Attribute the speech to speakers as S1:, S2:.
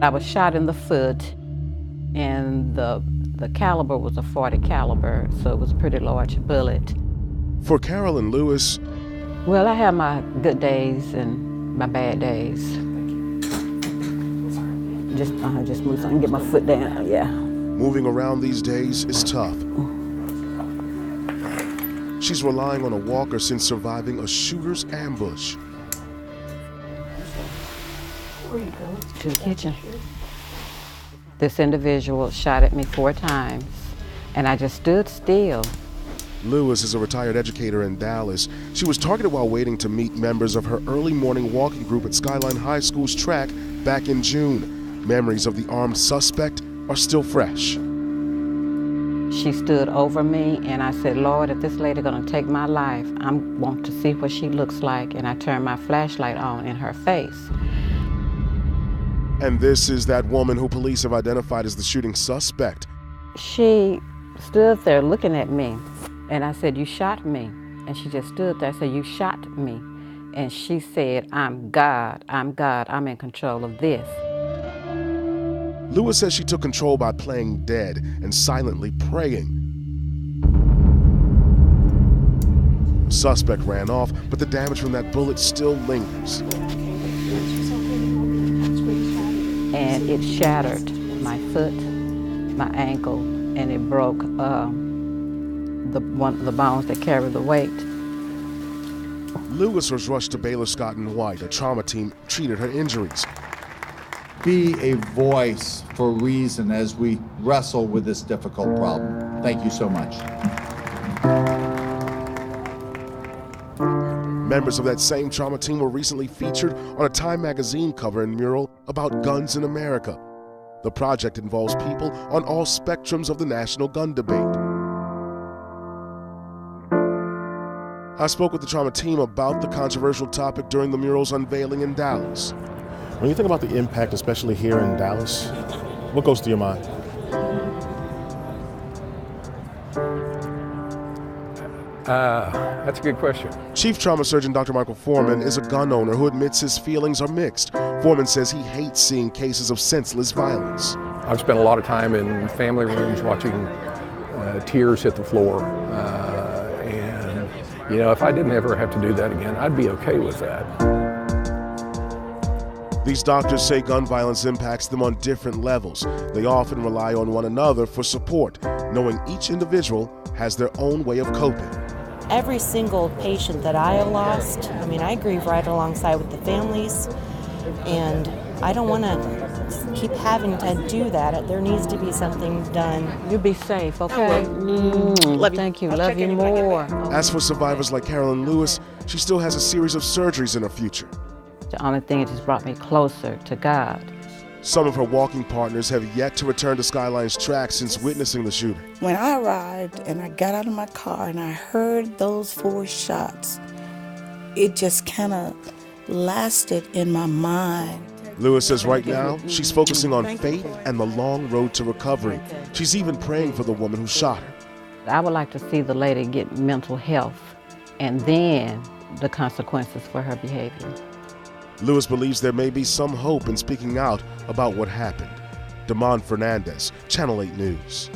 S1: I was shot in the foot, and the caliber was a .40 caliber, so it was a pretty large bullet.
S2: For Carolyn Lewis,
S1: well, I have my good days and my bad days. Just move so I can get my foot down, yeah.
S2: Moving around these days is tough. She's relying on a walker since surviving a shooter's ambush.
S1: To the kitchen. This individual shot at me 4 times, and I just stood still.
S2: Lewis is a retired educator in Dallas. She was targeted while waiting to meet members of her early morning walking group at Skyline High School's track back in June. Memories of the armed suspect are still fresh.
S1: She stood over me, and I said, Lord, if this lady gonna take my life, I want to see what she looks like, and I turned my flashlight on in her face.
S2: And this is that woman who police have identified as the shooting suspect.
S1: She stood there looking at me, and I said, you shot me. And she just stood there. I said, you shot me. And she said, I'm God, I'm in control of this.
S2: Lewis says she took control by playing dead and silently praying. The suspect ran off, but the damage from that bullet still lingers.
S1: And it shattered my foot, my ankle, and it broke the bones that carry the weight.
S2: Lewis was rushed to Baylor Scott & White. A trauma team treated her injuries.
S3: Be a voice for reason as we wrestle with this difficult problem. Thank you so much.
S2: Members of that same trauma team were recently featured on a Time magazine cover and mural about guns in America. The project involves people on all spectrums of the national gun debate. I spoke with the trauma team about the controversial topic during the mural's unveiling in Dallas.
S4: When you think about the impact, especially here in Dallas, what goes through your mind?
S5: That's a good question.
S2: Chief Trauma Surgeon Dr. Michael Foreman is a gun owner who admits his feelings are mixed. Foreman says he hates seeing cases of senseless violence.
S5: I've spent a lot of time in family rooms watching tears hit the floor. And, you know, if I didn't ever have to do that again, I'd be okay with that.
S2: These doctors say gun violence impacts them on different levels. They often rely on one another for support, knowing each individual has their own way of coping.
S6: Every single patient that I have lost, I mean, I grieve right alongside with the families, and I don't want to keep having to do that. There needs to be something done.
S1: You be safe, okay?
S6: Love you.
S1: Thank you. Love you more.
S2: As for survivors like Carolyn Lewis, she still has a series of surgeries in her future.
S1: The only thing that just brought me closer to God.
S2: Some of her walking partners have yet to return to Skyline's track since witnessing the shooting.
S7: When I arrived and I got out of my car and I heard those 4 shots, it just kind of lasted in my mind.
S2: Lewis says right now, she's focusing on faith and the long road to recovery. She's even praying for the woman who shot her.
S1: I would like to see the lady get mental health and then the consequences for her behavior.
S2: Lewis believes there may be some hope in speaking out about what happened. Damon Fernandez, Channel 8 News.